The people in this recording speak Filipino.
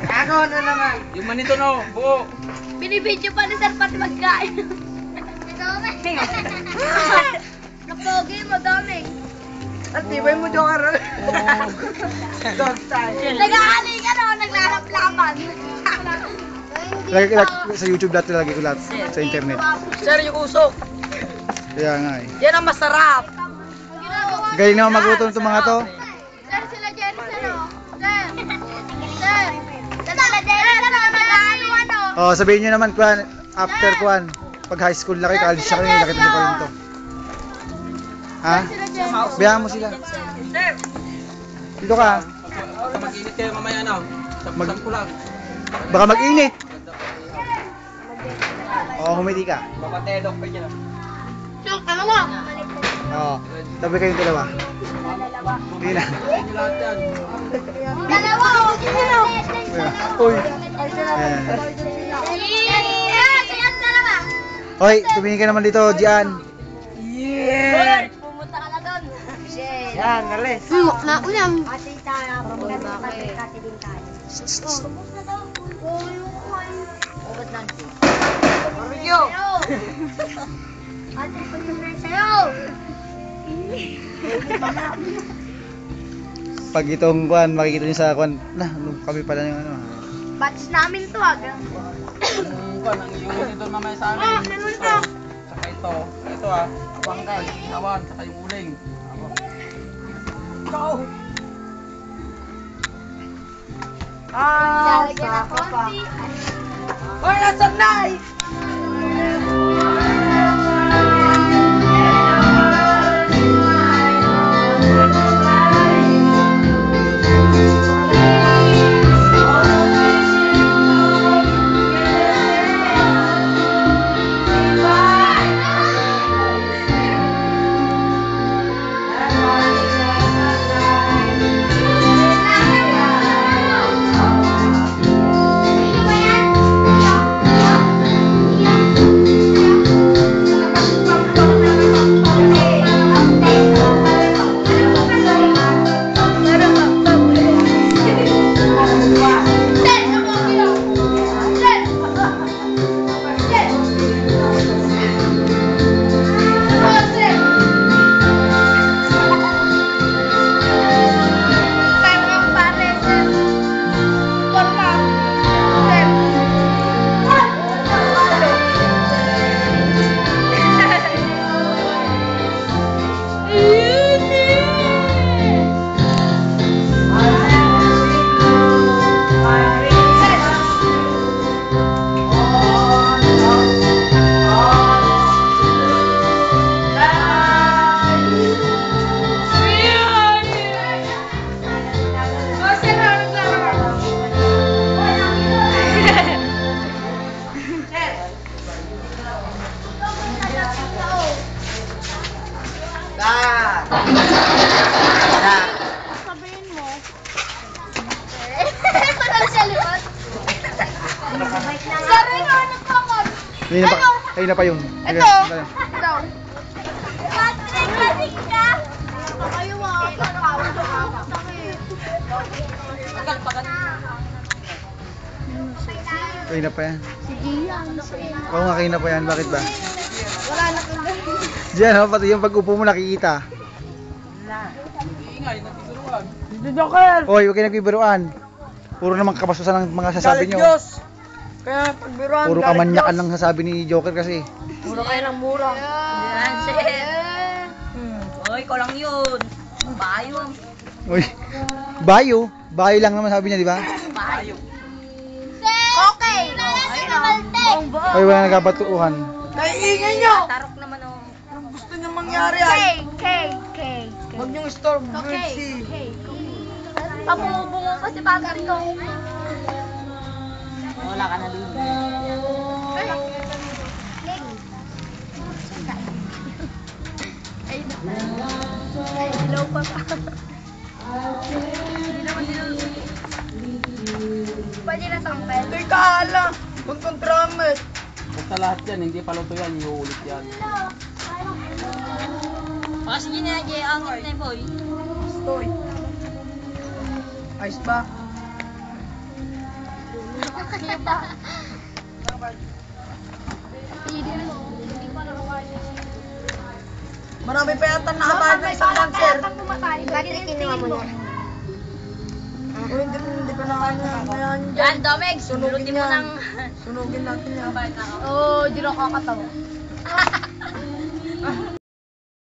Ako na naman. Yung manito no, buo. Binibidyo pa ni Sir pati magkain. Napogi, madaming. At tibay mo, Joker. Dog style. Nag-aalingan o, naglalap-lapan. Sa YouTube dati lagi ko lahat sa internet. Sir, yung usok. Kaya nga eh. Yan ang masarap. Galing naman magluto itong mga to. Sir, sila Jerry, sir o. Sir. Sir. Sila Jerry, sir o. Nag-aalingan o. Oh, sabihin niyo naman Kwan, after Kwan, pag high school na kayo, college na kayo, lakit mo pa rin to. Ha? Biyahan mo sila. Dito ka. Baka mag-init kayo mamaya na. Sapusan ko lang. Baka mag-init. Oo, humiti ka. Papatedok pa dyan. Ano mo? Oo. Tabi kayong dalawa. Hindi na. Lahat yan. Dalawa o. Uy. Ayan. Siyan dalawa. Hoy, tumingin ka naman dito, Gian. Yeah! Pumunta ka na doon. Yan, alis. Na ulam. Ate tayo. Barbecue! Ate, pagkakas sa'yo. Pag itong Kwan, makikita niyo sa Kwan, kami pala yung ano. Batch namin to aga. Ang yung manito mamaya sa amin. Ah, ganun to. Saka ito. Ito ah. Bangkay. Hawan. Saka yung uling. Go! Lalagyan ng konti. Hoy, nasan na? Sabihin mo. Parang sa likod. Sabi ko, ano po ako? Ayun na pa yun. Ito. Ito. Patrick ka? Kayo ah. Ayun na pa yan. Sige yan. Oo nga, kayo na pa yan. Bakit ba? Wala na kang Diyan, pati yung pag-upo mo nakikita. Ingay. Natiguruan. Dito, Joker! Hoy, huwag kayo nagbibiruan. Puro naman kabastusan ng mga sasabi Galit nyo. Diyos! Kaya pagbiruan, Puro galit kamanyakan Diyos. lang sasabi ni Joker kasi. Mura kayo ng mura. Yan, Oy, ko lang yun. Bayo. Uy, bayo. Bayo lang naman sabi niya, di ba? Bayo. Okay. Lalaki na kaltek. Hoy, wala nagkabatuuhan. Naiingay nyo! Tarok naman oh. Anong gusto nyo mangyari ay? K. Huwag nyong storm, Okay. Mercy. Pabungo-bungo pa si Patrick ko. Wala ka na dun. Ay, hello pa pa. Hindi naman pwede na sampel. Teka, ala! Magkontramet! Basta lahat yan. Hindi pa luto yan. Iuulit yan. Kasi yun na, angit na boy. Stoy. Ayos ba? Marami pa yata nakabayad ng isang cancer. Bakit kinuha mo na? O hindi pa na ano. Ayan, Yan, Domeg. Sunugin Sunugin mo yan. ng... Sunugin natin yan. Oo, di na kakatawa.